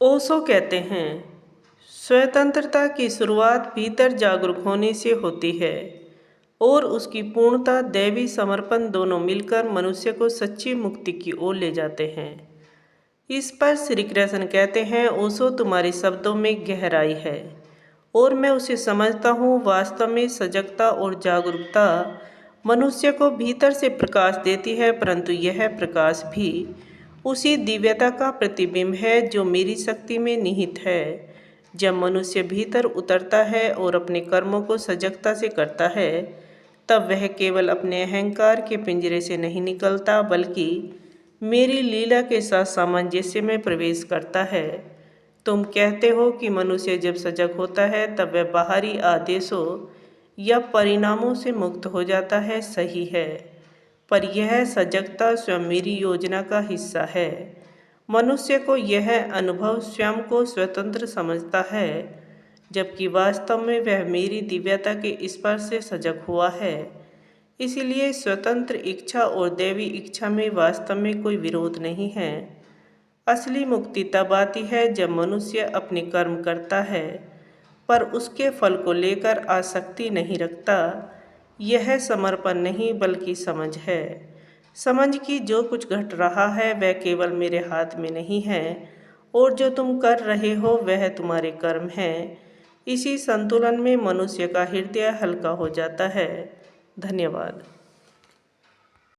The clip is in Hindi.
ओशो कहते हैं, स्वतंत्रता की शुरुआत भीतर जागरूक होने से होती है और उसकी पूर्णता दैवी समर्पण दोनों मिलकर मनुष्य को सच्ची मुक्ति की ओर ले जाते हैं। इस पर श्री कृष्ण कहते हैं, ओशो तुम्हारे शब्दों में गहराई है और मैं उसे समझता हूँ। वास्तव में सजगता और जागरूकता मनुष्य को भीतर से प्रकाश देती है, परंतु यह प्रकाश भी उसी दिव्यता का प्रतिबिंब है जो मेरी शक्ति में निहित है। जब मनुष्य भीतर उतरता है और अपने कर्मों को सजगता से करता है, तब वह केवल अपने अहंकार के पिंजरे से नहीं निकलता, बल्कि मेरी लीला के साथ सामंजस्य में प्रवेश करता है। तुम कहते हो कि मनुष्य जब सजग होता है तब वह बाहरी आदेशों या परिणामों से मुक्त हो जाता है। सही है, पर यह सजगता स्वयं मेरी योजना का हिस्सा है। मनुष्य को यह अनुभव स्वयं को स्वतंत्र समझता है, जबकि वास्तव में वह मेरी दिव्यता के स्पर्श से सजग हुआ है। इसीलिए स्वतंत्र इच्छा और दैवी इच्छा में वास्तव में कोई विरोध नहीं है। असली मुक्ति तब आती है जब मनुष्य अपने कर्म करता है पर उसके फल को लेकर आसक्ति नहीं रखता। यह समर्पण नहीं बल्कि समझ है। समझ कि जो कुछ घट रहा है वह केवल मेरे हाथ में नहीं है और जो तुम कर रहे हो वह तुम्हारे कर्म हैं। इसी संतुलन में मनुष्य का हृदय हल्का हो जाता है। धन्यवाद।